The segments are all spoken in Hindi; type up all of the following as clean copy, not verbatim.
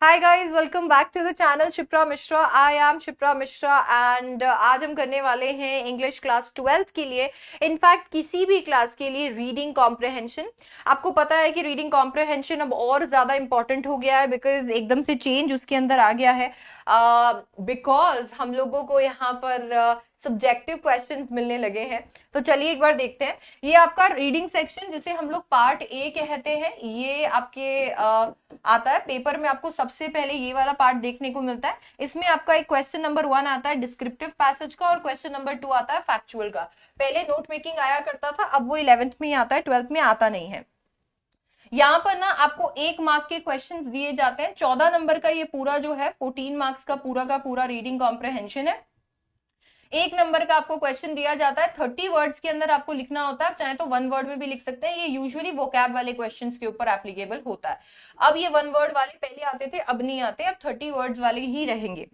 Hi guys, welcome back to the channel Shipra Mishra. I am Shipra Mishra and आज हम करने वाले हैं इंग्लिश क्लास 12th के लिए, इनफैक्ट किसी भी क्लास के लिए रीडिंग कॉम्प्रहेंशन। आपको पता है कि रीडिंग कॉम्प्रहेंशन अब और ज्यादा इंपॉर्टेंट हो गया है बिकॉज एकदम से चेंज उसके अंदर आ गया है। बिकॉज हम लोगों को यहाँ पर सब्जेक्टिव क्वेश्चंस मिलने लगे हैं। तो चलिए एक बार देखते हैं। ये आपका रीडिंग सेक्शन जिसे हम लोग पार्ट ए कहते हैं, ये आपके आता है पेपर में। आपको सबसे पहले ये वाला पार्ट देखने को मिलता है। इसमें आपका एक क्वेश्चन नंबर 1 आता है डिस्क्रिप्टिव पैसेज का और क्वेश्चन नंबर 2 आता है फैक्चुअल का। पहले नोट मेकिंग आया करता था, अब वो 11th में ही आता है, 12th में आता नहीं है। यहाँ पर ना आपको 1 मार्क के क्वेश्चंस दिए जाते हैं। 14 नंबर का ये पूरा जो है 14 मार्क्स का पूरा रीडिंग कॉम्प्रहेंशन है। 1 नंबर का आपको क्वेश्चन दिया जाता है, 30 वर्ड्स के अंदर आपको लिखना होता है। चाहे तो 1 वर्ड में भी लिख सकते हैं। ये यूजुअली वोकैब वाले क्वेश्चंस के ऊपर एप्लीकेबल होता है। अब ये 1 वर्ड वाले पहले आते थे, अब नहीं आते, अब 30 वर्ड्स वाले ही रहेंगे।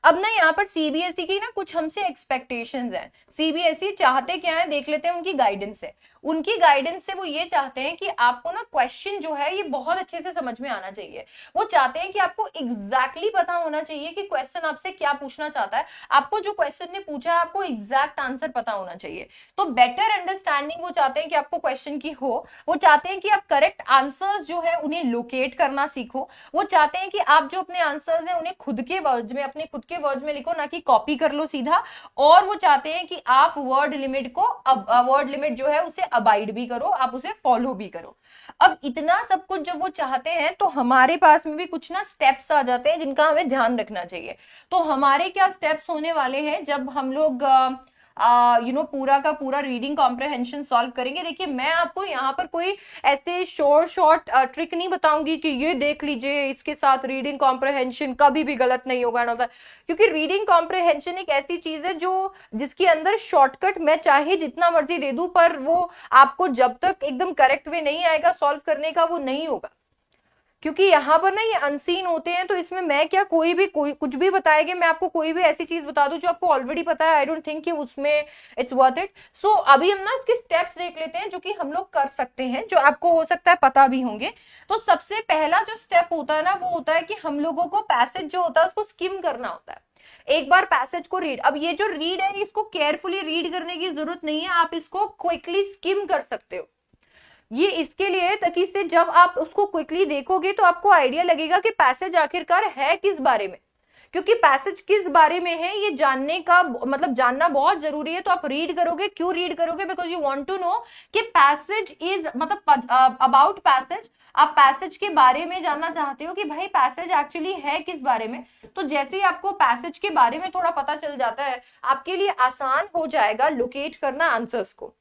अब ना यहाँ पर सीबीएसई की ना कुछ हमसे एक्सपेक्टेशंस हैं। सीबीएसई चाहते क्या है, देख लेते हैं उनकी गाइडेंस से। उनकी गाइडेंस से वो ये चाहते हैं कि आपको ना क्वेश्चन जो है ये बहुत अच्छे से समझ में आना चाहिए। वो चाहते हैं कि आपको एग्जैक्टली पता होना चाहिए कि क्वेश्चन आपसे क्या पूछना चाहता है। आपको जो क्वेश्चन ने पूछा है आपको एग्जैक्ट आंसर पता होना चाहिए। तो बेटर अंडरस्टैंडिंग वो चाहते हैं कि आपको क्वेश्चन की हो। वो चाहते हैं कि आप करेक्ट आंसर्स जो है उन्हें लोकेट करना सीखो। वो चाहते हैं कि आप जो अपने आंसर्स हैं उन्हें खुद के वर्ड्स में, अपने खुद के वर्ड्स में लिखो, ना कि कॉपी कर लो सीधा। और वो चाहते हैं कि आप वर्ड लिमिट जो है उसे अबाइड भी करो, आप उसे फॉलो भी करो। अब इतना सब कुछ जब वो चाहते हैं तो हमारे पास में भी कुछ ना स्टेप्स आ जाते हैं जिनका हमें ध्यान रखना चाहिए। तो हमारे क्या स्टेप्स होने वाले हैं जब हम लोग पूरा का पूरा रीडिंग कॉम्प्रहेंशन सॉल्व करेंगे। देखिए, मैं आपको यहाँ पर कोई ऐसे शॉर्ट शॉर्ट ट्रिक नहीं बताऊंगी कि ये देख लीजिए इसके साथ रीडिंग कॉम्प्रहेंशन कभी भी गलत नहीं होगा ना। क्योंकि रीडिंग कॉम्प्रहेंशन एक ऐसी चीज है जो जिसके अंदर शॉर्टकट मैं चाहे जितना मर्जी दे दूं, पर वो आपको जब तक एकदम करेक्ट वे नहीं आएगा सॉल्व करने का, वो नहीं होगा। क्योंकि यहाँ पर ना ये अनसीन होते हैं, तो इसमें मैं क्या कोई कुछ भी बताएंगे। मैं आपको कोई भी ऐसी चीज बता दूं जो आपको ऑलरेडी पता है, आई डोंट थिंक कि उसमें इट्स वर्थ इट। सो अभी हम ना इसके स्टेप्स देख लेते हैं जो कि हम लोग कर सकते हैं, जो आपको हो सकता है पता भी होंगे। तो सबसे पहला जो स्टेप होता है ना, वो होता है कि हम लोगों को पैसेज जो होता है उसको स्किम करना होता है। एक बार पैसेज को रीड, अब ये जो रीड है इसको केयरफुली रीड करने की जरूरत नहीं है, आप इसको क्विकली स्किम कर सकते हो। ये इसके लिए ताकि इससे जब आप उसको क्विकली देखोगे तो आपको आइडिया लगेगा कि पैसेज आखिरकार है किस बारे में। क्योंकि पैसेज किस बारे में है ये जानने का मतलब जानना बहुत जरूरी है। तो आप रीड करोगे, क्यों रीड करोगे? Because you want to know कि पैसेज इज मतलब अबाउट पैसेज। आप पैसेज के बारे में जानना चाहते हो कि भाई पैसेज एक्चुअली है किस बारे में। तो जैसे ही आपको पैसेज के बारे में थोड़ा पता चल जाता है, आपके लिए आसान हो जाएगा लोकेट करना आंसर्स को।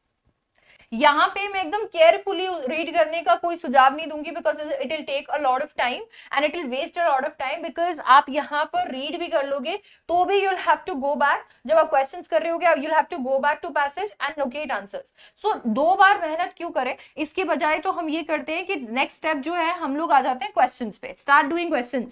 यहाँ पे मैं एकदम केयरफुली रीड करने का कोई सुझाव नहीं दूंगी because it will take a lot of time and it will waste a lot of time. Because आप यहाँ पर रीड भी कर लोगे तो भी you'll have to go back. जब आप क्वेश्चन कर रहे होगे you'll have to go back to passage and locate answers. So 2 बार मेहनत क्यों करें, इसके बजाय तो हम ये करते हैं कि नेक्स्ट स्टेप जो है हम लोग आ जाते हैं क्वेश्चन पे। Start doing question.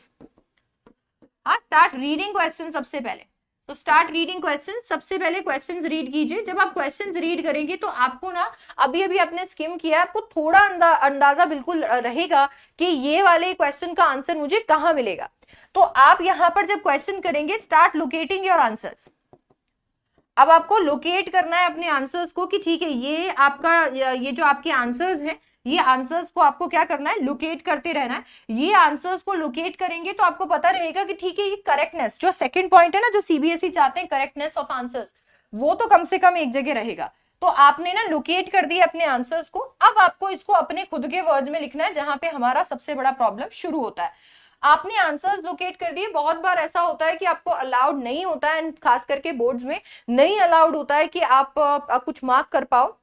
हाँ, स्टार्ट रीडिंग क्वेश्चन सबसे पहले। तो स्टार्ट रीडिंग क्वेश्चन, सबसे पहले क्वेश्चंस रीड कीजिए। जब आप क्वेश्चंस रीड करेंगे तो आपको ना अभी अभी आपने स्किम किया, आपको थोड़ा अंदाजा बिल्कुल रहेगा कि ये वाले क्वेश्चन का आंसर मुझे कहां मिलेगा। तो आप यहां पर जब क्वेश्चन करेंगे, स्टार्ट लोकेटिंग योर आंसर्स। अब आपको लोकेट करना है अपने आंसर्स को कि ठीक है ये आपका ये जो आपके आंसर्स हैं, ये आंसर्स को आपको क्या करना है, लोकेट करते रहना है। ये आंसर्स को लोकेट करेंगे तो आपको पता रहेगा कि ठीक है ये करेक्टनेस, जो सेकंड पॉइंट है ना जो सीबीएसई चाहते हैं, करेक्टनेस ऑफ आंसर्स, वो तो कम से कम एक जगह रहेगा। तो आपने ना लोकेट कर दिया अपने आंसर्स को। अब आपको इसको अपने खुद के वर्ड्स में लिखना है, जहां पे हमारा सबसे बड़ा प्रॉब्लम शुरू होता है। आपने आंसर्स लोकेट कर दिए। बहुत बार ऐसा होता है कि आपको अलाउड नहीं होता है, खास करके बोर्ड्स में नहीं अलाउड होता है कि आप कुछ मार्क कर पाओ।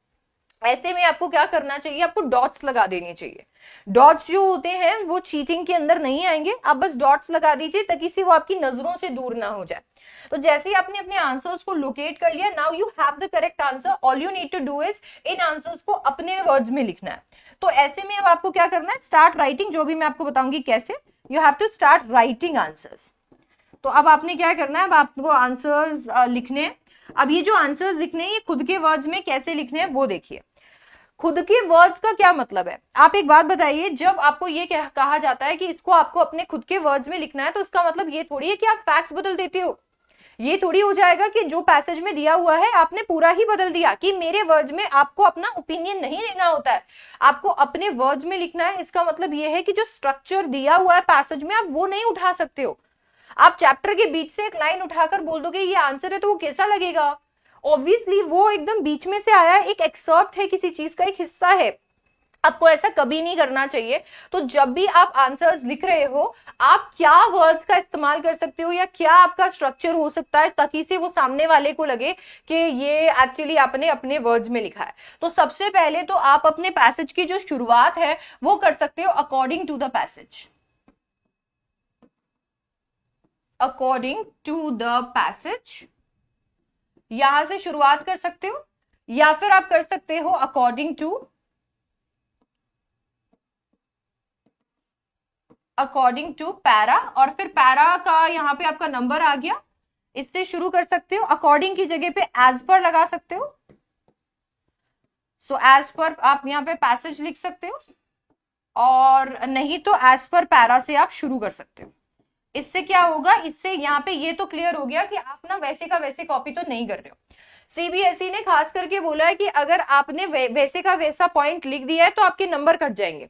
ऐसे में आपको क्या करना चाहिए, आपको डॉट्स लगा देनी चाहिए। डॉट्स जो होते हैं वो चीटिंग के अंदर नहीं आएंगे, आप बस डॉट्स लगा दीजिए ताकि से वो आपकी नजरों से दूर ना हो जाए। तो जैसे ही आपने अपने आंसर्स को लोकेट कर लिया, now you have the correct answer, all you need to do is इन आंसर्स को अपने वर्ड्स में लिखना है। तो ऐसे में अब आपको क्या करना है, स्टार्ट राइटिंग, जो भी मैं आपको बताऊंगी कैसे। You have to start writing answers. तो अब आपने क्या करना है, अब आपको आंसर्स लिखने हैं। अब ये जो आंसर्स लिखने हैं ये खुद के वर्ड्स में कैसे लिखने हैं वो देखिए। खुद के वर्ड्स का क्या मतलब है? आप एक बात बताइए, जब आपको ये कहा जाता है कि इसको आपको अपने खुद के वर्ड्स में लिखना है, तो इसका मतलब ये थोड़ी है कि आप फैक्ट्स बदल देते हो। ये थोड़ी हो जाएगा कि जो पैसेज में दिया हुआ है आपने पूरा ही बदल दिया, कि मेरे वर्ड्स में आपको अपना ओपिनियन नहीं लेना होता है, आपको अपने वर्ड्स में लिखना है। इसका मतलब ये है कि जो स्ट्रक्चर दिया हुआ है पैसेज में, आप वो नहीं उठा सकते हो। आप चैप्टर के बीच से एक लाइन उठाकर बोल दोगे ये आंसर है, तो वो कैसा लगेगा? ऑब्वियसली वो एकदम बीच में से आया, एक एक्सर्प्ट है, किसी चीज का एक हिस्सा है। आपको ऐसा कभी नहीं करना चाहिए। तो जब भी आप आंसर्स लिख रहे हो, आप क्या वर्ड्स का इस्तेमाल कर सकते हो या क्या आपका स्ट्रक्चर हो सकता है ताकि से वो सामने वाले को लगे कि ये एक्चुअली आपने अपने वर्ड्स में लिखा है। तो सबसे पहले तो आप अपने पैसेज की जो शुरुआत है वो कर सकते हो according to the passage, according to the passage, यहां से शुरुआत कर सकते हो। या फिर आप कर सकते हो अकॉर्डिंग टू पैरा, और फिर पैरा का यहाँ पे आपका नंबर आ गया, इससे शुरू कर सकते हो। अकॉर्डिंग की जगह पे एज पर लगा सकते हो। सो एज पर आप यहाँ पे पैसेज लिख सकते हो, और नहीं तो एज पर पैरा से आप शुरू कर सकते हो। इससे क्या होगा, इससे यहाँ पे ये तो क्लियर हो गया कि आप ना वैसे का वैसे कॉपी तो नहीं कर रहे हो। सीबीएसई ने खास करके बोला है कि अगर आपने वैसे का वैसा पॉइंट लिख दिया है तो आपके नंबर कट जाएंगे।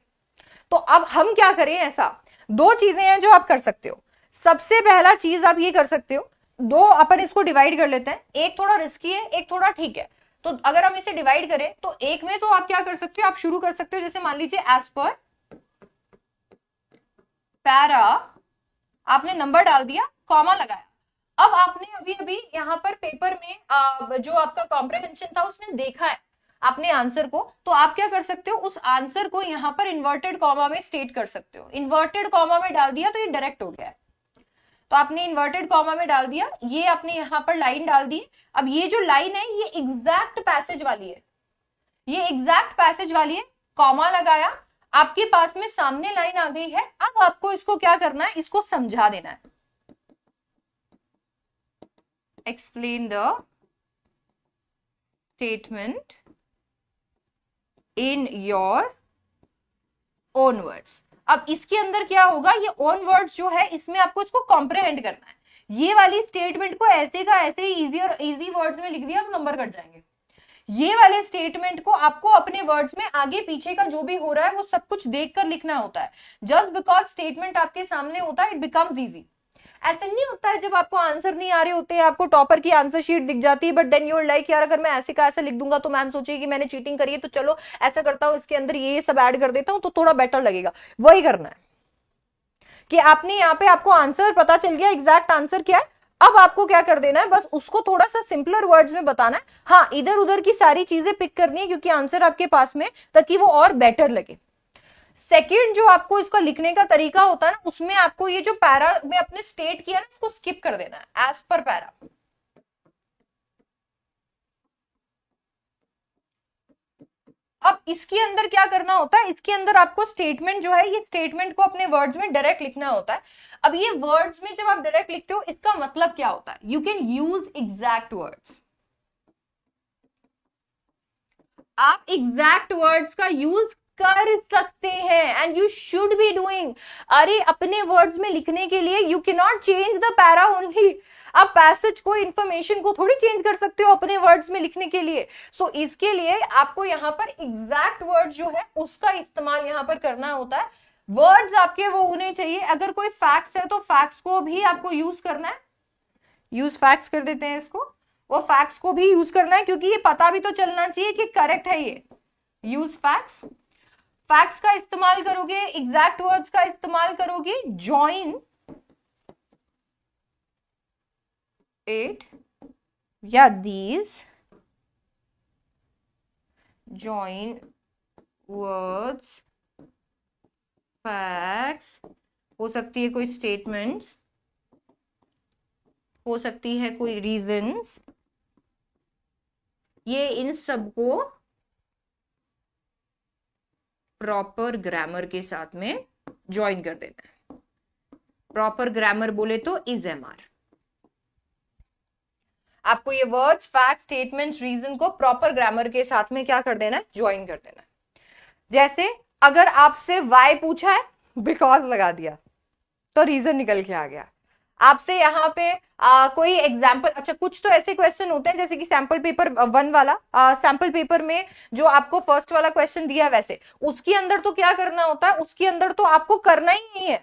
तो अब हम क्या करें? ऐसा दो चीजें हैं जो आप कर सकते हो। सबसे पहला चीज आप ये कर सकते हो, दो अपन इसको डिवाइड कर लेते हैं, एक थोड़ा रिस्की है, एक थोड़ा ठीक है। तो अगर हम इसे डिवाइड करें तो एक में तो आप क्या कर सकते हो, आप शुरू कर सकते हो, जैसे मान लीजिए एज पर पैरा, आपने नंबर डाल दिया, कॉमा लगाया। अब आपने अभी अभी यहाँ पर पेपर में जो आपका कॉम्प्रिहेंशन था उसमें देखा है आपने आंसर को, तो आप क्या कर सकते हो, उस आंसर को यहाँ पर इन्वर्टेड कॉमा में स्टेट कर सकते हो। इन्वर्टेड कॉमा में डाल दिया तो ये डायरेक्ट हो गया है। तो आपने इन्वर्टेड कॉमा में डाल दिया, ये आपने यहाँ पर लाइन डाल दी। अब ये जो लाइन है ये एग्जैक्ट पैसेज वाली है, ये एग्जैक्ट पैसेज वाली है। कॉमा लगाया, आपके पास में सामने लाइन आ गई है। अब आपको इसको क्या करना है, इसको समझा देना है। Explain the statement in your own words. अब इसके अंदर क्या होगा, ये ओन वर्ड्स जो है इसमें आपको इसको कॉम्प्रिहेंड करना है। ये वाली स्टेटमेंट को ऐसे का ऐसे ही इजी और इजी वर्ड्स में लिख दिया तो नंबर कट जाएंगे। ये वाले स्टेटमेंट को आपको अपने वर्ड्स में आगे पीछे का जो भी हो रहा है वो सब कुछ देखकर लिखना होता है। जस्ट बिकॉज स्टेटमेंट आपके सामने होता है इट बिकम्स इजी। ऐसा नहीं होता है जब आपको आंसर नहीं आ रहे होते हैं, आपको टॉपर की आंसर शीट दिख जाती है, बट देन यूर लाइक यार अगर मैं ऐसे का ऐसा लिख दूंगा तो मैम सोचेगी कि मैंने चीटिंग करी है, तो चलो ऐसा करता हूं, इसके अंदर ये सब ऐड कर देता हूं तो थोड़ा बेटर लगेगा। वही करना है कि आपने यहाँ पे आपको आंसर पता चल गया, एग्जैक्ट आंसर क्या है। अब आपको क्या कर देना है, बस उसको थोड़ा सा सिंपलर वर्ड्स में बताना है। हाँ, इधर उधर की सारी चीजें पिक करनी है क्योंकि आंसर आपके पास में, ताकि वो और बेटर लगे। सेकंड जो आपको इसका लिखने का तरीका होता है ना, उसमें आपको ये जो पैरा में आपने स्टेट किया ना, इसको स्किप कर देना है, एज पर पैरा। अब इसके अंदर क्या करना होता है, इसके अंदर आपको स्टेटमेंट जो है, ये स्टेटमेंट को अपने वर्ड्स में डायरेक्ट लिखना होता है। अब ये वर्ड्स में जब आप डायरेक्ट लिखते हो, इसका मतलब क्या होता है, you can use exact words. आप एग्जैक्ट वर्ड्स का यूज कर सकते हैं, and you should be doing. अरे अपने वर्ड्स में लिखने के लिए you can not change the para only. आप पैसेज को, इंफॉर्मेशन को थोड़ी चेंज कर सकते हो अपने वर्ड्स में लिखने के लिए। सो इसके लिए आपको यहाँ पर एग्जैक्ट वर्ड जो है उसका इस्तेमाल यहाँ पर करना होता है। वर्ड्स आपके वो होने चाहिए, अगर कोई फैक्ट्स है तो फैक्ट्स को भी आपको यूज करना है। यूज फैक्ट्स कर देते हैं इसको, वो फैक्ट्स को भी यूज करना है क्योंकि ये पता भी तो चलना चाहिए कि करेक्ट है ये। यूज फैक्ट्स, फैक्ट्स का इस्तेमाल करोगे, एग्जैक्ट वर्ड्स का इस्तेमाल करोगे। जॉइन इट या दीज, जॉइन वर्ड्स, फैक्ट्स, हो सकती है कोई स्टेटमेंट्स, हो सकती है कोई रीजंस, ये इन सबको प्रॉपर ग्रामर के साथ में ज्वाइन कर देना है। प्रॉपर ग्रामर बोले तो इज एमआर। आपको ये वर्ड्स, फैक्ट, स्टेटमेंट्स, रीजन को प्रॉपर ग्रामर के साथ में क्या कर देना है, ज्वाइन कर देना है। जैसे अगर आपसे वाई पूछा है, बिकॉज लगा दिया तो रीजन निकल के आ गया। आपसे यहाँ पे कोई एग्जाम्पल, अच्छा कुछ तो ऐसे क्वेश्चन होते हैं जैसे कि सैंपल पेपर 1 वाला, सैंपल पेपर में जो आपको फर्स्ट वाला क्वेश्चन दिया वैसे उसके अंदर तो क्या करना होता है, उसके अंदर तो आपको करना ही नहीं है,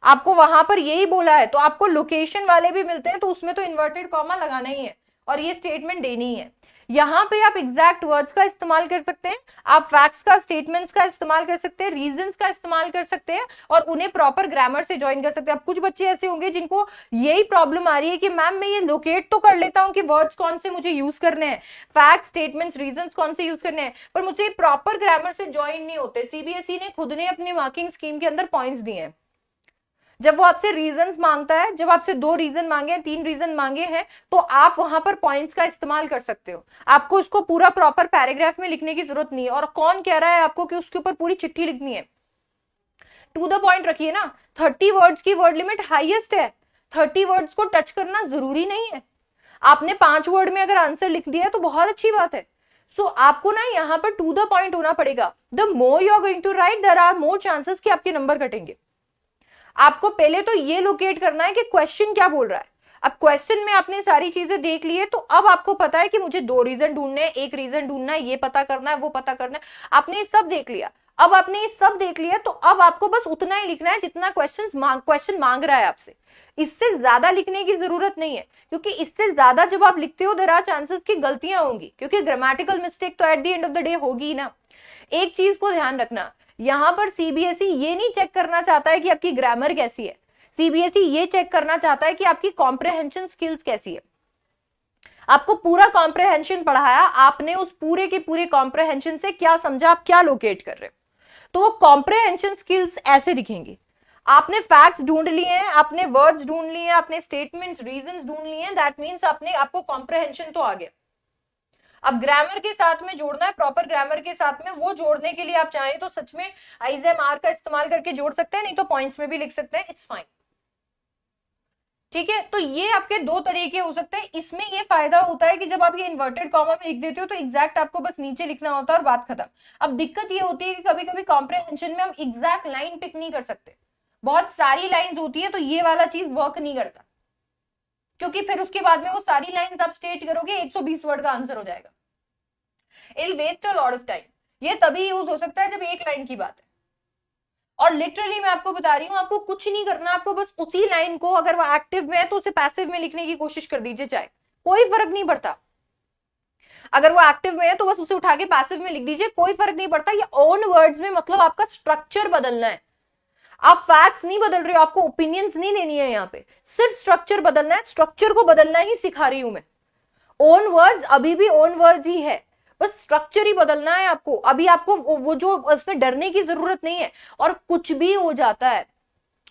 आपको वहां पर यही बोला है, तो आपको लोकेशन वाले भी मिलते हैं तो उसमें तो इन्वर्टेड कॉमा लगाना ही है और ये स्टेटमेंट देनी है। यहां पे आप एग्जैक्ट वर्ड्स का इस्तेमाल कर सकते हैं, आप फैक्ट्स का, स्टेटमेंट्स का इस्तेमाल कर सकते हैं, रीजंस का इस्तेमाल कर सकते हैं और उन्हें प्रॉपर ग्रामर से ज्वाइन कर सकते हैं। अब कुछ बच्चे ऐसे होंगे जिनको यही प्रॉब्लम आ रही है कि मैम मैं ये लोकेट तो कर लेता हूं कि वर्ड्स कौन से मुझे यूज करने हैं, फैक्ट, स्टेटमेंट्स, रीजंस कौन से यूज करने हैं, पर मुझे प्रॉपर ग्रामर से ज्वाइन नहीं होते। सीबीएसई ने खुद ने अपनी मार्किंग स्कीम के अंदर पॉइंट्स दिए हैं। जब वो आपसे रीजंस मांगता है, जब आपसे 2 रीजन मांगे हैं, 3 रीजन मांगे हैं, तो आप वहां पर पॉइंट्स का इस्तेमाल कर सकते हो। आपको इसको पूरा प्रॉपर पैराग्राफ में लिखने की जरूरत नहीं है। और कौन कह रहा है आपको कि उसके ऊपर पूरी चिट्ठी लिखनी है? टू द पॉइंट रखिए ना। 30 वर्ड्स की वर्ड लिमिट हाईएस्ट है, 30 वर्ड्स को टच करना जरूरी नहीं है। आपने 5 वर्ड में अगर आंसर लिख दिया है तो बहुत अच्छी बात है। सो आपको ना यहाँ पर टू द पॉइंट होना पड़ेगा। The more you are going to write, there are more chances कि आपके नंबर कटेंगे। आपको पहले तो ये लोकेट करना है कि क्वेश्चन क्या बोल रहा है। अब क्वेश्चन में आपने सारी चीजें देख ली है, तो अब आपको पता है कि मुझे 2 रीजन ढूंढने हैं, 1 रीजन ढूंढना है, ये पता करना है, वो पता करना है। आपने ये सब देख लिया। अब आपने ये सब देख लिया तो अब आपको बस उतना ही लिखना है जितना क्वेश्चन मांग रहा है आपसे। इससे ज्यादा लिखने की जरूरत नहीं है, क्योंकि इससे ज्यादा जब आप लिखते हो देयर आर चांसेस की गलतियां होंगी, क्योंकि ग्रामेटिकल मिस्टेक तो at the end of the day होगी ना। एक चीज को ध्यान रखना, यहां पर सीबीएसई ये नहीं चेक करना चाहता है कि आपकी ग्रामर कैसी है, सीबीएसई ये चेक करना चाहता है कि आपकी कॉम्प्रिहेंशन स्किल्स कैसी है। आपको पूरा कॉम्प्रिहेंशन पढ़ाया, आपने उस पूरे के पूरे कॉम्प्रिहेंशन से क्या समझा, आप क्या लोकेट कर रहे हो, तो वो कॉम्प्रिहेंशन स्किल्स ऐसे दिखेंगी। आपने फैक्ट्स ढूंढ लिए हैं, आपने वर्ड्स ढूंढ लिए हैं, आपने स्टेटमेंट्स, रीजंस ढूंढ लिए हैं, दैट मींस आपको कॉम्प्रिहेंशन तो आ गया। अब ग्रामर के साथ में जोड़ना है, प्रॉपर ग्रामर के साथ में, वो जोड़ने के लिए आप चाहें तो सच में आईजेएमआर का इस्तेमाल करके जोड़ सकते हैं, नहीं तो पॉइंट्स में भी लिख सकते हैं, इट्स फाइन। ठीक है, तो ये आपके 2 तरीके हो सकते हैं। इसमें ये फायदा होता है कि जब आप ये इन्वर्टेड कॉमा में लिख देते हो तो एग्जैक्ट आपको बस नीचे लिखना होता है और बात खत्म। अब दिक्कत ये होती है कि कभी कभी कॉम्प्रिहेंशन में हम एग्जैक्ट लाइन पिक नहीं कर सकते, बहुत सारी लाइंस होती है, तो ये वाला चीज वर्क नहीं करता, क्योंकि फिर उसके बाद में वो सारी लाइंस आप स्टेट करोगे 120 वर्ड का आंसर हो जाएगा। It will waste a lot of time. ये तभी यूज हो सकता है जब एक लाइन की बात है। और लिटरली मैं आपको बता रही हूं, आपको कुछ नहीं करना, आपको बस उसी लाइन को, अगर वो एक्टिव में है तो उसे पैसिव में लिखने की कोशिश कर दीजिए, चाहे कोई फर्क नहीं पड़ता। अगर वो एक्टिव में है तो बस उसे उठा के पैसिव में लिख दीजिए, कोई फर्क नहीं पड़ता। ये ओन वर्ड्स में मतलब आपका स्ट्रक्चर बदलना है। आप फैक्ट्स नहीं बदल रहे हो, आपको ओपिनियंस नहीं देनी है, यहाँ पे सिर्फ स्ट्रक्चर बदलना है। स्ट्रक्चर को बदलना ही सिखा रही हूं मैं। ओन वर्ड्स अभी भी ओन वर्ड्स ही है, बस स्ट्रक्चर ही बदलना है आपको। अभी आपको वो जो उसमें डरने की जरूरत नहीं है, और कुछ भी हो जाता है।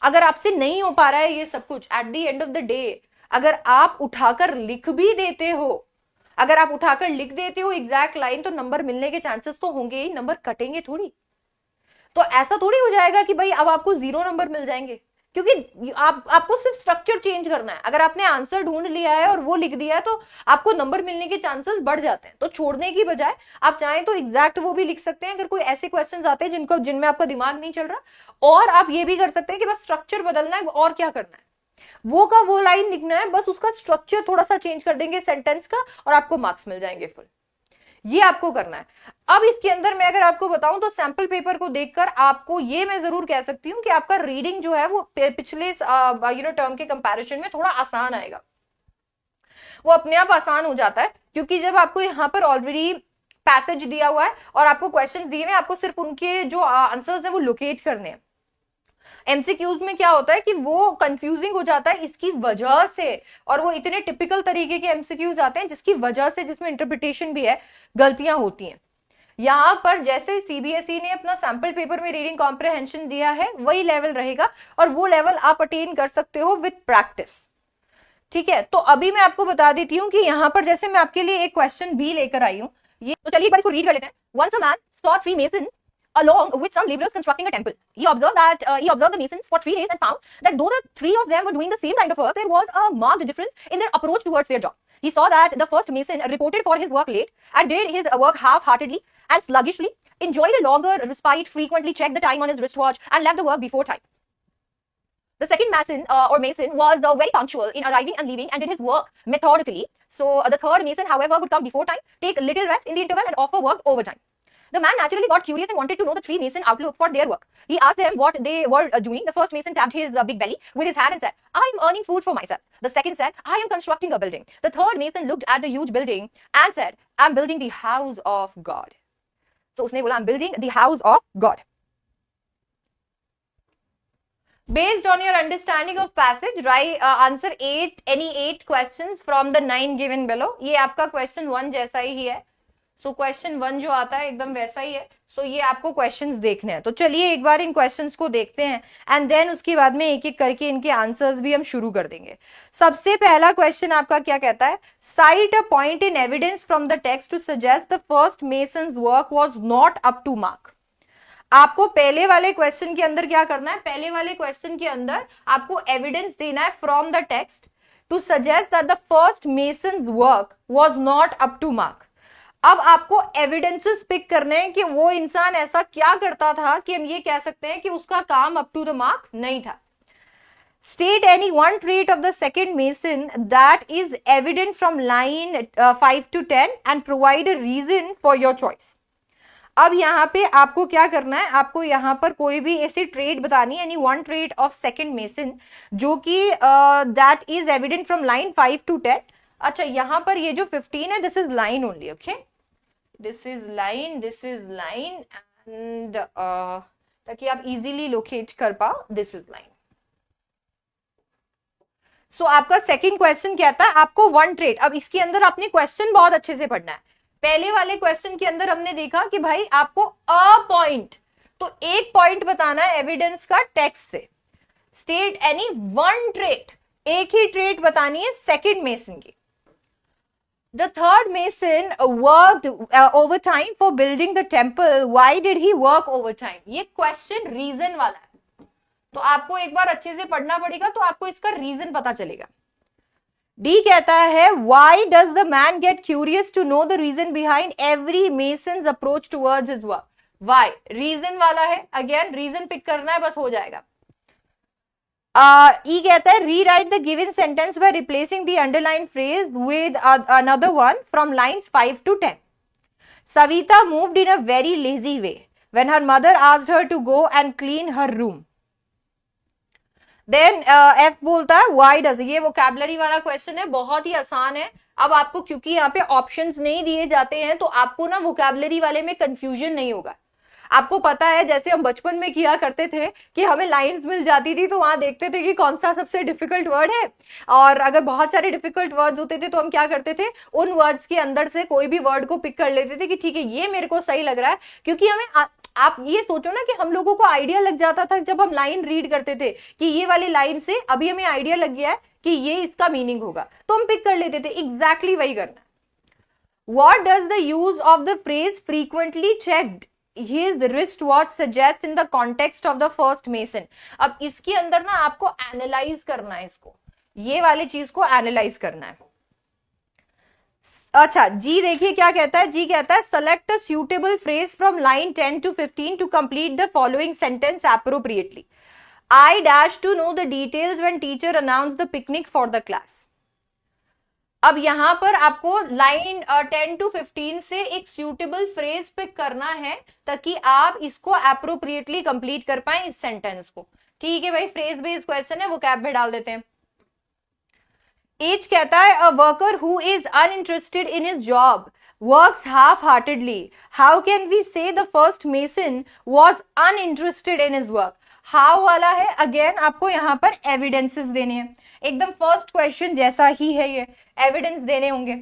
अगर आपसे नहीं हो पा रहा है ये सब कुछ, at the end of the day अगर आप उठाकर लिख भी देते हो, अगर आप उठाकर लिख देते हो एग्जैक्ट लाइन, तो नंबर मिलने के चांसेस तो होंगे ही, नंबर कटेंगे थोड़ी। तो ऐसा थोड़ी हो जाएगा कि भाई अब आपको 0 नंबर मिल जाएंगे, क्योंकि आपको सिर्फ स्ट्रक्चर चेंज करना है। अगर आपने आंसर ढूंढ लिया है और वो लिख दिया है तो आपको नंबर मिलने के चांसेस बढ़ जाते हैं। तो छोड़ने की बजाय आप चाहें तो एग्जैक्ट वो भी लिख सकते हैं, अगर कोई ऐसे क्वेश्चंस आते हैं जिनमें आपका दिमाग नहीं चल रहा। और आप ये भी कर सकते हैं कि बस स्ट्रक्चर बदलना है, और क्या करना है, वो का वो लाइन लिखना है, बस उसका स्ट्रक्चर थोड़ा सा चेंज कर देंगे सेंटेंस का, और आपको मार्क्स मिल जाएंगे फुल। ये आपको करना है। अब इसके अंदर मैं अगर आपको बताऊं तो सैंपल पेपर को देखकर आपको ये मैं जरूर कह सकती हूं कि आपका रीडिंग जो है वो पिछले टर्म के कंपैरिजन में थोड़ा आसान आएगा। वो अपने आप आसान हो जाता है, क्योंकि जब आपको यहाँ पर ऑलरेडी पैसेज दिया हुआ है और आपको क्वेश्चन दिए हुए, आपको सिर्फ उनके जो आंसर्स है वो लोकेट करने हैं। एमसीक्यूज में क्या होता है कि वो कंफ्यूजिंग हो जाता है इसकी वजह से, और वो इतने टिपिकल तरीके के एमसीक्यूज आते हैं जिसकी वजह से, जिसमें इंटरप्रिटेशन भी है, गलतियां होती हैं। यहां पर जैसे सीबीएसई ने अपना सैंपल पेपर में रीडिंग कॉम्प्रिहेंशन दिया है, वही लेवल रहेगा, और वो लेवल आप अटेन कर सकते हो विद प्रैक्टिस। ठीक है, तो अभी मैं आपको बता देती हूँ कि यहाँ पर जैसे मैं आपके लिए एक क्वेश्चन भी लेकर आई हूँ, ये तो चलिए एक बार इसको रीड कर लेते हैं। Once a man saw 3 masons along with some laborers constructing a temple. He observed the masons for 3 days and found that though the 3 of them were doing the same kind of work, there was a marked difference in their approach towards their job. He saw that the first mason reported for his work late and did his work half-heartedly and sluggishly, enjoyed a longer respite, frequently checked the time on his wristwatch, and left the work before time. The second mason was very punctual in arriving and leaving and did his work methodically. So the third mason, however, would come before time, take little rest in the interval, and offer work overtime. The man naturally got curious and wanted to know the three mason outlook for their work. He asked them what they were doing. The first mason tapped his big belly with his hand and said, "I am earning food for myself." The second said, "I am constructing a building." The third mason looked at the huge building and said, "I'm building the house of God." So उसने बोला, "I'm building the house of God." Based on your understanding of passage, write answer any 8 questions from the 9 given below. ये आपका question 1 जैसा ही है. So question 1 जो आता है एकदम वैसा ही है. So ये आपको questions देखने हैं. तो चलिए एक बार इन questions को देखते हैं and then उसके बाद में एक एक करके इनके answers भी हम शुरू कर देंगे. सबसे पहला question आपका क्या कहता है? Cite a point in evidence from the text to suggest the first mason's work was not up to mark. आपको पहले वाले क्वेश्चन के अंदर क्या करना है? पहले वाले क्वेश्चन के अंदर आपको एविडेंस देना है from the text to suggest that the first mason's work was not up to mark. अब आपको एविडेंसेस पिक करने हैं कि वो इंसान ऐसा क्या करता था कि हम ये कह सकते हैं कि उसका काम अप टू द मार्क नहीं था. State any one trait of the second mason that is evident from line 5 to 10 and provide a reason for your choice. अब यहाँ पे आपको क्या करना है? आपको यहाँ पर कोई भी ऐसी ट्रेट बतानी है, any one trait of second mason जो कि that is evident from line 5 to 10. अच्छा, यहाँ पर ये जो 15 है, this is line only. Okay, this is line and ताकि आप इजीली लोकेट कर पाओ, दिस इज लाइन. सो आपका सेकंड क्वेश्चन क्या था? आपको वन ट्रेट. अब इसके अंदर आपने क्वेश्चन बहुत अच्छे से पढ़ना है. पहले वाले क्वेश्चन के अंदर हमने देखा कि भाई आपको अ पॉइंट, तो एक पॉइंट बताना है एविडेंस का टेक्स्ट से. स्टेट एनी वन ट्रेट, एक ही ट्रेट बतानी है सेकंड मेसन की. The third mason worked over time for building the temple. Why did he work over time? ये क्वेश्चन रीजन वाला है, तो आपको एक बार अच्छे से पढ़ना पड़ेगा, तो आपको इसका रीजन पता चलेगा. डी कहता है, why does the man get curious to know the reason behind every mason's approach towards his work? Why? Reason वाला है, अगेन रीजन पिक करना है, बस हो जाएगा. ई कहता है, rewrite the given sentence by replacing the underlined phrase with another one from lines 5 to 10. Savita moved in a very lazy way when her mother asked her to go and clean her room. Then F बोलता है व्हाई डज. ये वोकैबुलरी वाला क्वेश्चन है, बहुत ही आसान है. अब आपको क्योंकि यहाँ पे ऑप्शंस नहीं दिए जाते हैं, तो आपको ना वोकैबुलरी वाले में कंफ्यूजन नहीं होगा. आपको पता है जैसे हम बचपन में किया करते थे कि हमें लाइंस मिल जाती थी, तो वहां देखते थे कि कौन सा सबसे डिफिकल्ट वर्ड है, और अगर बहुत सारे डिफिकल्ट वर्ड्स होते थे तो हम क्या करते थे, उन वर्ड्स के अंदर से कोई भी वर्ड को पिक कर लेते थे कि ठीक है ये मेरे को सही लग रहा है. क्योंकि हमें आप ये सोचो ना कि हम लोगों को आइडिया लग जाता था जब हम लाइन रीड करते थे कि ये वाली लाइन से अभी हमें आइडिया लग गया है कि ये इसका मीनिंग होगा, तो हम पिक कर लेते थे. एग्जैक्टली वही करना. What does the use of the phrase frequently checked his wristwatch suggest in the context of the first mason? अब इसके अंदर ना आपको एनालाइज करना है, इसको ये वाली चीज को एनालाइज करना है. अच्छा, जी देखिए क्या कहता है. जी कहता है, select a suitable phrase from line 10 to 15 to complete the following sentence appropriately. I dash to know the details when teacher announced the picnic for the class. अब यहां पर आपको लाइन 10 to 15 से एक suitable phrase पिक करना है ताकि आप इसको appropriately complete कर पाए इस सेंटेंस को. ठीक है भाई, phrase based क्वेश्चन है, वो कैप में डाल देते हैं. एच कहता है, a worker who is uninterested in his job works half heartedly. How can we say the first mason was uninterested in his work? How वाला है, अगेन आपको यहाँ पर एविडेंसेस देने हैं, एकदम फर्स्ट क्वेश्चन जैसा ही है, ये एविडेंस देने होंगे.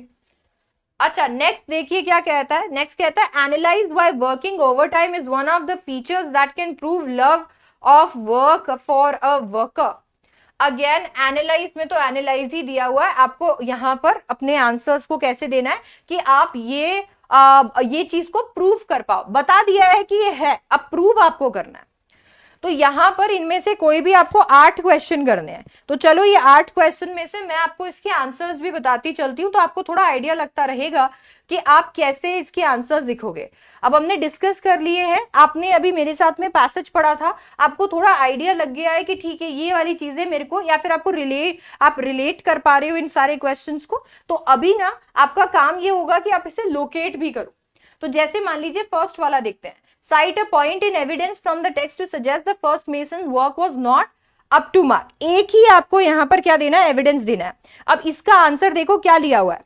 अच्छा, नेक्स्ट देखिए क्या कहता है. नेक्स्ट कहता है, analyse why working over time is one of the features that can prove love of work for a worker. Again analyse में तो एनालाइज ही दिया हुआ है, आपको यहां पर अपने आंसर्स को कैसे देना है कि आप ये चीज को प्रूव कर पाओ. बता दिया है कि ये है, अब प्रूव आपको करना है. तो यहां पर इनमें से कोई भी आपको 8 क्वेश्चन करने हैं। तो चलो ये 8 क्वेश्चन में से मैं आपको इसके आंसर्स भी बताती चलती हूँ, तो आपको थोड़ा आइडिया लगता रहेगा कि आप कैसे इसके आंसर्स लिखोगे। अब हमने डिस्कस कर लिए हैं, आपने अभी मेरे साथ में पैसेज पढ़ा था, आपको थोड़ा आइडिया लग गया है कि ठीक है ये वाली चीजें मेरे को, या फिर आपको आप रिलेट कर पा रहे हो इन सारे क्वेश्चंस को। तो अभी ना आपका काम ये होगा कि आप इसे लोकेट भी करो। तो जैसे मान लीजिए फर्स्ट वाला देखते हैं, cite a point in evidence from the text to suggest the first mason work was not up to mark. एक ही आपको यहां पर क्या देना है, एविडेंस देना है। अब इसका आंसर देखो क्या लिया हुआ है,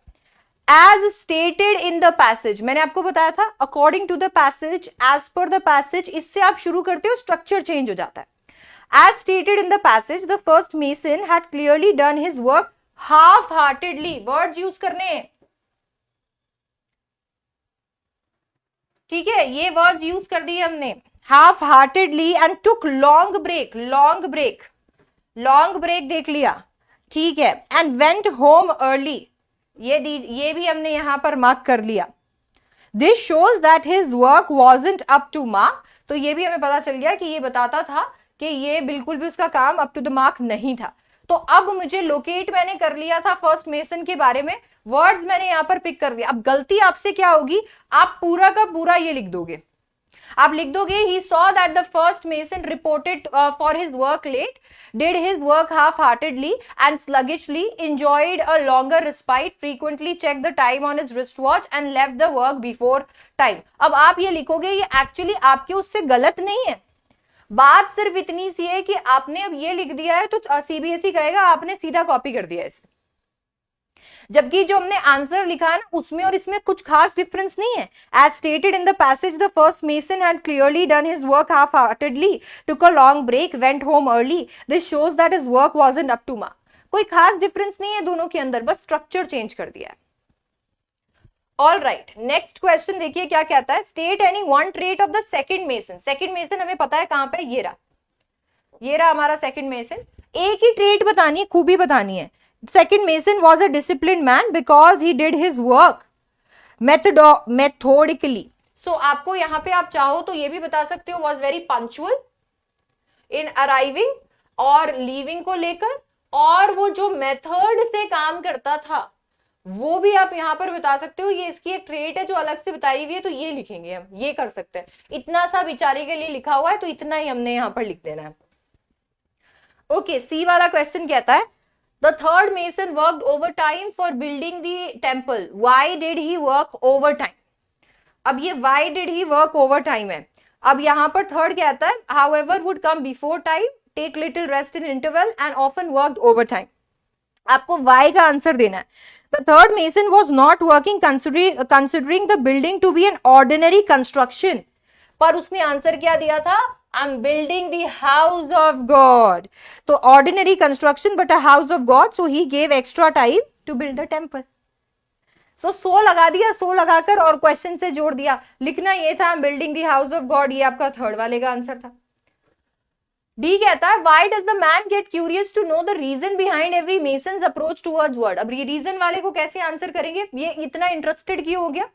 as stated in the passage. मैंने आपको बताया था according to the passage, as per the passage, इससे आप शुरू करते हो स्ट्रक्चर चेंज हो जाता है। As stated in the passage the first mason had clearly done his work half heartedly. Words use करने हैं, ठीक है, ये वर्ड्स यूज कर दिए हमने, half heartedly and took long break. Long break, long break देख लिया, ठीक है, एंड वेंट होम अर्ली, ये भी हमने यहां पर मार्क कर लिया। This shows that his work wasn't up to mark. तो ये भी हमें पता चल गया कि ये बताता था कि ये बिल्कुल भी उसका काम अप टू द मार्क नहीं था। तो अब मुझे लोकेट मैंने कर लिया था फर्स्ट मेसन के बारे में, वर्ड्स मैंने यहां पर पिक कर दिया। अब गलती आपसे क्या होगी, आप पूरा का पूरा ये लिख दोगे। आप लिख दोगे he saw that the first mason reported for his work late, did his work half-heartedly and sluggishly, enjoyed a longer respite, frequently checked the time on his wristwatch and left the work before time। अब आप ये लिखोगे, ये एक्चुअली आपके उससे गलत नहीं है, बात सिर्फ इतनी सी है कि आपने अब ये लिख दिया है तो सीबीएसई कहेगा आपने सीधा कॉपी कर दिया इसे। जबकि जो हमने आंसर लिखा है ना उसमें और इसमें कुछ खास डिफरेंस नहीं है। As stated in the passage the first mason had clearly done his work half heartedly, took a long break, went home early, this shows that his work wasn't up to mark. कोई खास डिफरेंस नहीं है दोनों के अंदर, बस स्ट्रक्चर चेंज कर दिया है। ऑल राइट, नेक्स्ट क्वेश्चन देखिए क्या कहता है, state any one trait of the second mason. Second mason हमें पता है कहां पे, ये रहा हमारा सेकंड मेसन। एक ही ट्रेट बतानी है, खूबी बतानी है। Second Mason was a disciplined man because he did his work methodically. So आपको यहाँ पे आप चाहो तो ये भी बता सकते हो was very punctual in arriving और leaving को लेकर, और वो जो मेथड से काम करता था वो भी आप यहाँ पर बता सकते हो। ये इसकी एक ट्रेट है जो अलग से बताई हुई है, तो ये लिखेंगे हम, ये कर सकते हैं। इतना सा बेचारे के लिए लिखा हुआ है तो इतना ही हमने यहाँ पर लिख देना है। ओके, सी वाला क्वेश्चन कहता है The third mason worked overtime for building the temple. Why did he work overtime? अब ये why did he work overtime है। अब यहां पर थर्ड क्या आता है, however would come before time, take little rest in interval and often worked overtime। आपको why का आंसर देना है। The third mason was not working considering the building to be an ordinary construction। पर उसने आंसर क्या दिया था, I'm building the house of God। तो ordinary construction but a house of God, so he gave extra time to build the temple। So 100 लगा दिया, 100 लगाकर और क्वेश्चन से जोड़ दिया। लिखना ये था I'm building the house of God, ये आपका थर्ड वाले का आंसर था। डी कहता है why does the man get curious to know the reason behind every mason's approach towards word। अब ये रीजन वाले को कैसे आंसर करेंगे, ये इतना इंटरेस्टेड क्यों हो गया।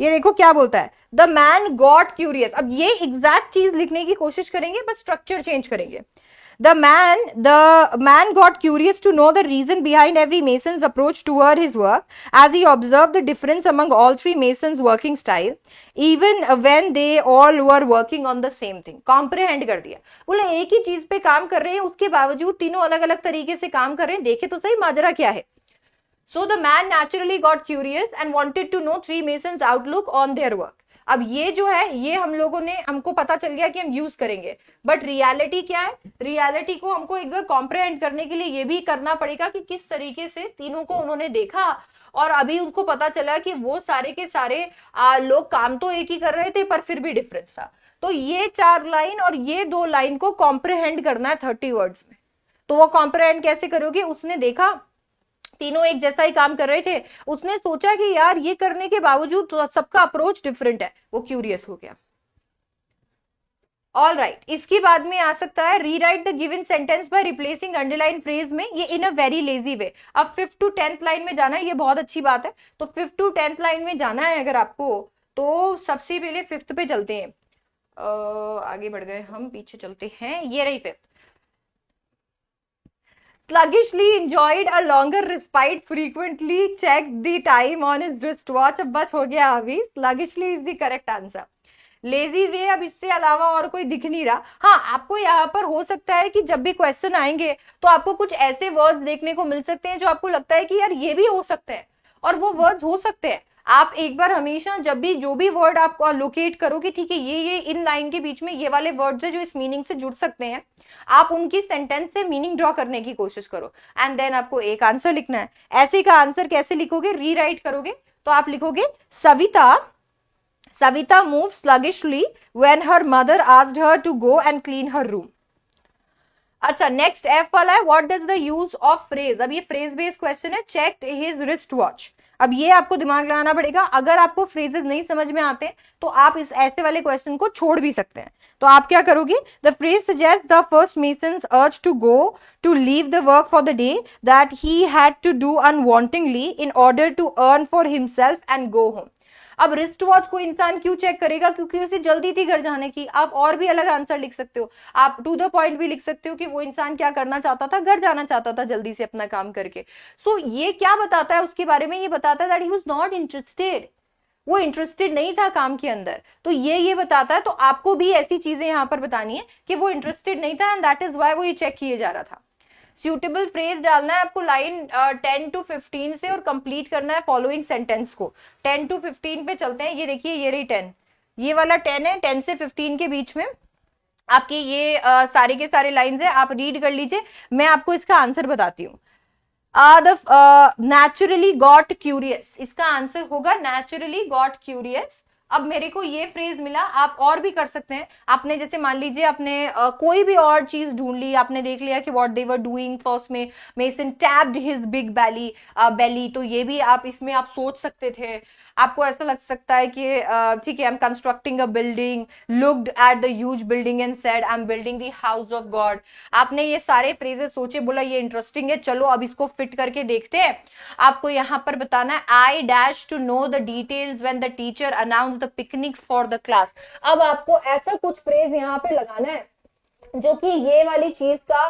ये देखो क्या बोलता है, द मैन गॉट क्यूरियस। अब ये एग्जैक्ट चीज लिखने की कोशिश करेंगे, बस स्ट्रक्चर चेंज करेंगे। The man got curious to know the reason behind every mason's approach toward his work as he observe the difference among all three masons working style even when they all were working on the same thing. Comprehend कर दिया, बोले एक ही चीज पे काम कर रहे हैं, उसके बावजूद तीनों अलग अलग तरीके से काम कर रहे हैं, देखे तो सही माजरा क्या है। So the man naturally got curious and wanted to know three masons' outlook on their work। अब ये जो है ये हम लोगों ने, हमको पता चल गया कि हम यूज करेंगे, बट रियलिटी क्या है, रियलिटी को हमको एक बार कॉम्प्रिहेंड करने के लिए ये भी करना पड़ेगा कि किस तरीके से तीनों को उन्होंने देखा, और अभी उनको पता चला कि वो सारे के सारे लोग काम तो एक ही कर रहे थे पर फिर भी डिफरेंस था। तो ये 4 लाइन और ये 2 लाइन को कॉम्प्रिहेंड करना है 30 वर्ड्स में। तो वो कॉम्प्रिहेंड कैसे करोगे, उसने देखा तीनों एक जैसा ही काम कर रहे थे, उसने सोचा कि यार ये करने के बावजूद तो सबका अप्रोच डिफरेंट है, वो क्यूरियस हो गया। ऑल राइट, इसके बाद में आ सकता है rewrite the given sentence by replacing underline phrase में, ये इन अ वेरी लेजी वे। अब 5th to 10th लाइन में जाना है, ये बहुत अच्छी बात है। तो 5th to 10th लाइन में जाना है अगर आपको, तो सबसे पहले 5th पे चलते हैं। आगे बढ़ गए हम, पीछे चलते हैं, ये रही fifth. Sluggishly enjoyed a longer respite, frequently checked the time on his wristwatch। अब बस हो गया अभी, sluggishly is the correct answer। Lazy way, अब इससे अलावा और कोई दिख नहीं रहा। हाँ, आपको यहाँ पर हो सकता है कि जब भी क्वेश्चन आएंगे तो आपको कुछ ऐसे वर्ड्स देखने को मिल सकते हैं जो आपको लगता है कि यार ये भी हो सकते हैं, और वो वर्ड्स हो सकते हैं। आप एक बार हमेशा जब भी जो भी वर्ड आप लोकेट करोगे, ठीक है, ये इन लाइन के बीच में ये वाले वर्ड्स है जो इस मीनिंग से जुड़ सकते हैं, आप उनकी सेंटेंस से मीनिंग ड्रॉ करने की कोशिश करो, एंड देन आपको एक आंसर लिखना है। ऐसे का आंसर कैसे लिखोगे, रीराइट करोगे तो आप लिखोगे Savita move sluggishly when her mother asked her to go and clean her room. अच्छा, नेक्स्ट एफ वाला है, what does the use of phrase. अब ये फ्रेज बेस्ड क्वेश्चन है। Checked his wrist watch. अब ये आपको दिमाग लगाना पड़ेगा। अगर आपको फ्रेजेस नहीं समझ में आते तो आप इस ऐसे वाले क्वेश्चन को छोड़ भी सकते हैं। तो आप क्या करोगे, the phrase suggest the first mason's urge to go to leave the work for the day that he had to do unwantingly in order to earn for himself and go home. अब रिस्ट वॉच को इंसान क्यों चेक करेगा, क्योंकि उसे जल्दी थी घर जाने की। आप और भी अलग आंसर लिख सकते हो, आप टू द पॉइंट भी लिख सकते हो कि वो इंसान क्या करना चाहता था, घर जाना चाहता था जल्दी से अपना काम करके। सो ये क्या बताता है उसके बारे में, ये बताता है that he was not interested, वो इंटरेस्टेड नहीं था काम के अंदर। तो ये बताता है। तो आपको भी ऐसी चीजें यहां पर बतानी है कि वो इंटरेस्टेड नहीं था, एंड दैट इज वाई वो ये चेक किए जा रहा था। सूटेबल फ्रेज डालना है आपको लाइन 10 to 15 से, और कंप्लीट करना है फॉलोइंग सेंटेंस को। 10 to 15 पे चलते हैं। ये देखिए, ये रही 10, ये वाला 10 है। 10 से 15 के बीच में आपके ये सारे के सारे लाइंस है, आप रीड कर लीजिए। मैं आपको इसका आंसर बताती हूँ। नेचुरली गॉट क्यूरियस, इसका आंसर होगा नेचुरली गॉट क्यूरियस। अब मेरे को ये फ्रेज मिला, आप और भी कर सकते हैं। आपने जैसे मान लीजिए आपने कोई भी और चीज ढूंढ ली, आपने देख लिया कि what they were doing first में, मेसन टैप्ड हिज बिग बेली, तो ये भी आप इसमें आप सोच सकते थे। आपको ऐसा लग सकता है कि ठीक है, I am constructing a building, looked at the huge building and said I am building the house of God. आपने ये सारे फ्रेजेस सोचे, बोला ये इंटरेस्टिंग है, चलो अब इसको फिट करके देखते हैं। आपको यहाँ पर बताना है, I dash to know the details when the teacher announce the picnic for the class. अब आपको ऐसा कुछ फ्रेज यहाँ पे लगाना है जो कि ये वाली चीज का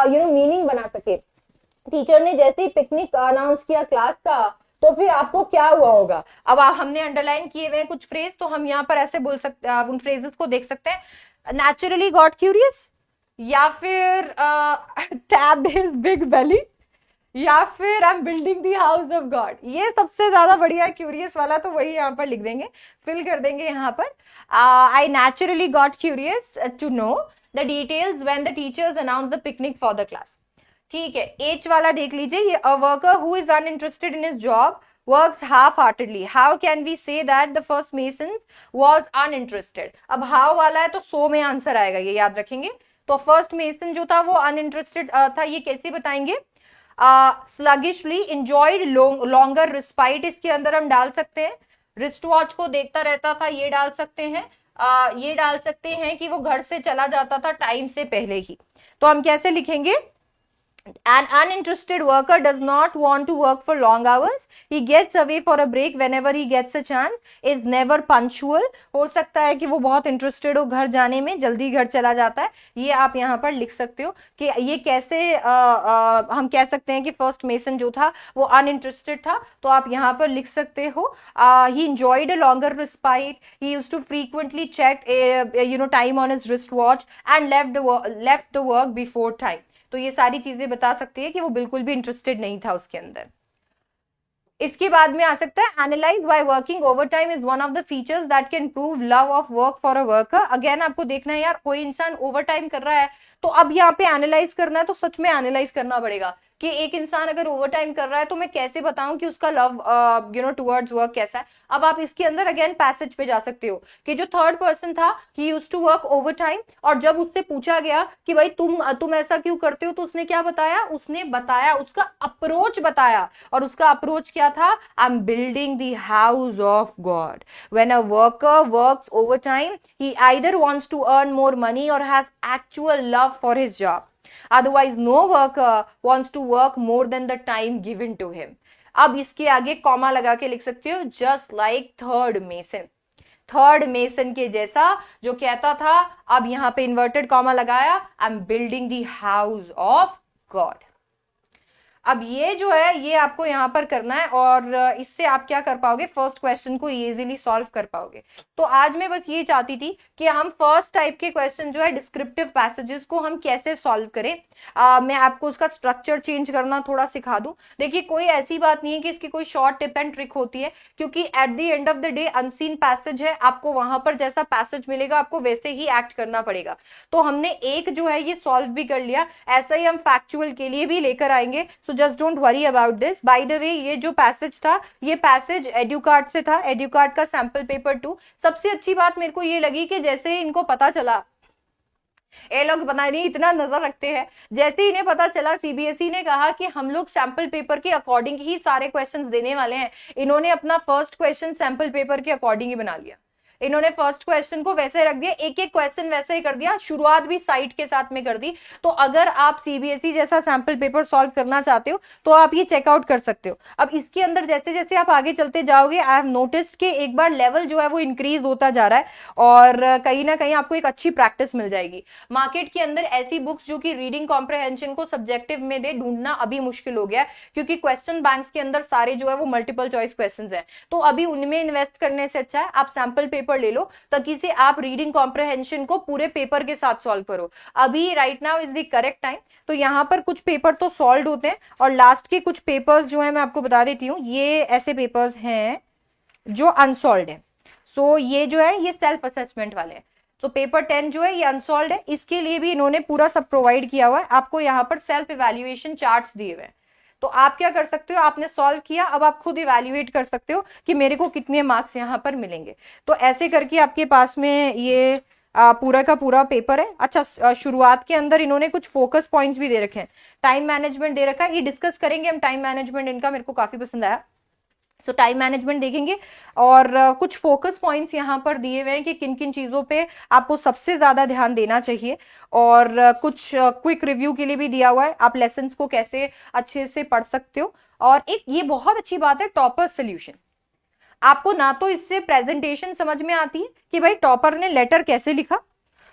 मीनिंग बना सके। टीचर ने जैसे ही पिकनिक अनाउंस किया क्लास का, तो फिर आपको क्या हुआ होगा। अब हमने अंडरलाइन किए हुए हैं कुछ फ्रेज, तो हम यहाँ पर ऐसे बोल सकते हैं, उन फ्रेजेस को देख सकते हैं। नेचुरली गॉट क्यूरियस, या फिर टैप्ड हिज बिग बेली, या फिर आई am building the house of God. ये सबसे ज्यादा बढ़िया क्यूरियस वाला, तो वही यहाँ पर लिख देंगे, फिल कर देंगे यहाँ पर। I naturally got curious to know the details when the teachers announce the picnic for the class. ठीक है, एच वाला देख लीजिए, ये a worker who is uninterested in his job works half heartedly. How can we say that the first mason was uninterested. अब हाउ वाला है तो सो में आंसर आएगा, ये याद रखेंगे। तो फर्स्ट मेसन जो था वो अनइंटरेस्टेड था, ये कैसे बताएंगे। स्लगिशली इंजॉयड लॉन्गर रिस्पाइट, इसके अंदर हम डाल सकते हैं रिस्ट वॉच को देखता रहता था, ये डाल सकते हैं। ये डाल सकते हैं कि वो घर से चला जाता था टाइम से पहले ही। तो हम कैसे लिखेंगे, an uninterested worker does not want to work for long hours, he gets away for a break whenever he gets a chance, is never punctual। हो सकता है कि वो बहुत इंटरेस्टेड हो घर जाने में, जल्दी घर चला जाता है। ये आप यहाँ पर लिख सकते हो कि ये कैसे हम कह सकते हैं कि फर्स्ट मेसन जो था वो अनइंटरेस्टेड था। तो आप यहाँ पर लिख सकते हो, he enjoyed a longer respite, he used to frequently check time on his wristwatch and left the work before time। तो ये सारी चीजें बता सकती है कि वो बिल्कुल भी इंटरेस्टेड नहीं था उसके अंदर। इसके बाद में आ सकता है, analyse why working overtime is one of the features that can prove love of work for a worker. Again आपको देखना है यार, कोई इंसान ओवरटाइम कर रहा है, तो अब यहाँ पे एनालाइज करना है, तो सच में एनालाइज करना पड़ेगा कि एक इंसान अगर ओवरटाइम कर रहा है तो मैं कैसे बताऊं कि उसका लव टुवर्ड्स वर्क कैसा है। अब आप इसके अंदर अगेन पैसेज पे जा सकते हो कि जो थर्ड पर्सन था, he used to work overtime, और जब उससे पूछा गया कि भाई तुम ऐसा क्यों करते हो, तो उसने क्या बताया, उसने बताया उसका अप्रोच बताया, और उसका अप्रोच क्या था, I am building the house of God. When a worker works overtime, he either wants to earn more money और has actual love for his job, otherwise no worker wants to work more than the time given to him। अब इसके आगे कॉमा लगा के लिख सकते हो, just like third mason। Third mason के जैसा, जो कहता था, अब यहां पे इन्वर्टेड कॉमा लगाया, आई am building the house of God. अब ये जो है ये आपको यहां पर करना है और इससे आप क्या कर पाओगे, फर्स्ट क्वेश्चन को इजीली सॉल्व कर पाओगे। तो आज मैं बस ये चाहती थी कि हम फर्स्ट टाइप के क्वेश्चन जो है डिस्क्रिप्टिव पैसेजेस को हम कैसे सॉल्व करें। मैं आपको उसका स्ट्रक्चर चेंज करना थोड़ा सिखा दूं। देखिए कोई ऐसी बात नहीं है कि इसकी कोई शॉर्ट टिप एंड ट्रिक होती है, क्योंकि at the end of the day unseen passage है, आपको वहां पर जैसा पैसेज मिलेगा आपको वैसे ही एक्ट करना पड़ेगा। तो हमने एक जो है ये सॉल्व भी कर लिया, ऐसा ही हम फैक्चुअल के लिए भी लेकर आएंगे। So just don't worry about this. By the way ये जो पैसेज था ये पैसेज एड्यूकार्ट से था, एड्यूकार्ट का सैंपल पेपर 2। सबसे अच्छी बात मेरे को ये लगी कि जैसे इनको पता चला, ये लोग पता नहीं इतना नजर रखते हैं, जैसे इन्हें पता चला सीबीएसई ने कहा कि हम लोग सैंपल पेपर के अकॉर्डिंग ही सारे क्वेश्चंस देने वाले हैं, इन्होंने अपना फर्स्ट क्वेश्चन सैंपल पेपर के अकॉर्डिंग ही बना लिया। इन्होंने फर्स्ट क्वेश्चन को वैसे रख दिया, एक एक क्वेश्चन वैसे ही कर दिया, शुरुआत भी साइट के साथ में कर दी। तो अगर आप सीबीएसई जैसा सैंपल पेपर सॉल्व करना चाहते हो तो आप ये चेकआउट कर सकते हो। अब इसके अंदर जैसे जैसे आप आगे चलते जाओगे, आई हैव नोटिस्ड कि एक बार लेवल जो है वो इंक्रीज होता जा रहा है और कहीं ना कहीं आपको एक अच्छी प्रैक्टिस मिल जाएगी। मार्केट के अंदर ऐसी बुक्स जो कि रीडिंग कॉम्प्रहेंशन को सब्जेक्टिव में दे, ढूंढना अभी मुश्किल हो गया है, क्योंकि क्वेश्चन बैंक्स के अंदर सारे जो है वो मल्टीपल चॉइस क्वेश्चन है। तो अभी उनमें इन्वेस्ट करने से अच्छा है आप सैंपल पेपर ले लो, ताकि से आप रीडिंग कॉम्प्रहेंशन को पूरे पेपर के साथ सॉल्व करो। अभी right now is the correct time. तो यहां पर कुछ पेपर तो सॉल्व होते हैं और लास्ट के कुछ पेपर्स जो है मैं आपको बता देती हूँ, ये ऐसे पेपर्स हैं जो अनसॉल्व है। सो ये जो है ये सेल्फ असेसमेंट वाले हैं। तो पेपर 10 जो है ये अनसॉल्व है, इसके लिए भी इन्होंने पूरा सब प्रोवाइड किया हुआ है, आपको यहाँ पर सेल्फ इवैल्यूएशन चार्ट्स दिए हुए हैं। तो आप क्या कर सकते हो, आपने सॉल्व किया, अब आप खुद इवैल्यूएट कर सकते हो कि मेरे को कितने मार्क्स यहाँ पर मिलेंगे। तो ऐसे करके आपके पास में ये पूरा का पूरा पेपर है। अच्छा, शुरुआत के अंदर इन्होंने कुछ फोकस पॉइंट्स भी दे रखे हैं, टाइम मैनेजमेंट दे रखा है, ये डिस्कस करेंगे हम टाइम मैनेजमेंट, इनका मेरे को काफी पसंद आया। सो टाइम मैनेजमेंट देखेंगे और कुछ फोकस पॉइंट्स यहाँ पर दिए हुए हैं कि किन किन चीजों पे आपको सबसे ज्यादा ध्यान देना चाहिए, और कुछ क्विक रिव्यू के लिए भी दिया हुआ है, आप लेसन्स को कैसे अच्छे से पढ़ सकते हो। और एक ये बहुत अच्छी बात है, टॉपर सोल्यूशन। आपको ना तो इससे प्रेजेंटेशन समझ में आती है कि भाई टॉपर ने लेटर कैसे लिखा,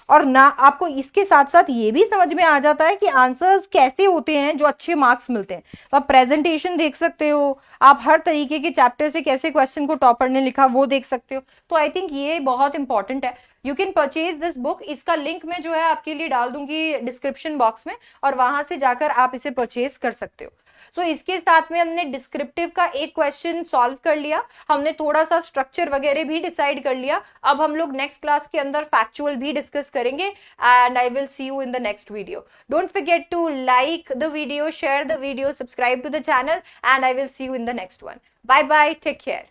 और ना आपको इसके साथ साथ ये भी समझ में आ जाता है कि आंसर्स कैसे होते हैं जो अच्छे मार्क्स मिलते हैं। तो आप प्रेजेंटेशन देख सकते हो, आप हर तरीके के चैप्टर से कैसे क्वेश्चन को टॉपर ने लिखा वो देख सकते हो। तो आई थिंक ये बहुत इंपॉर्टेंट है। You can purchase this book, इसका लिंक मैं जो है आपके लिए डाल दूंगी डिस्क्रिप्शन बॉक्स में, और वहां से जाकर आप इसे परचेज कर सकते हो। सो इसके साथ में हमने डिस्क्रिप्टिव का एक क्वेश्चन सॉल्व कर लिया, हमने थोड़ा सा स्ट्रक्चर वगैरह भी डिसाइड कर लिया। अब हम लोग नेक्स्ट क्लास के अंदर फैक्चुअल भी डिस्कस करेंगे, and I will see you in the next video. Don't forget to like the video, share the video, subscribe to the channel, and I will see you in the next one. Bye bye, take care.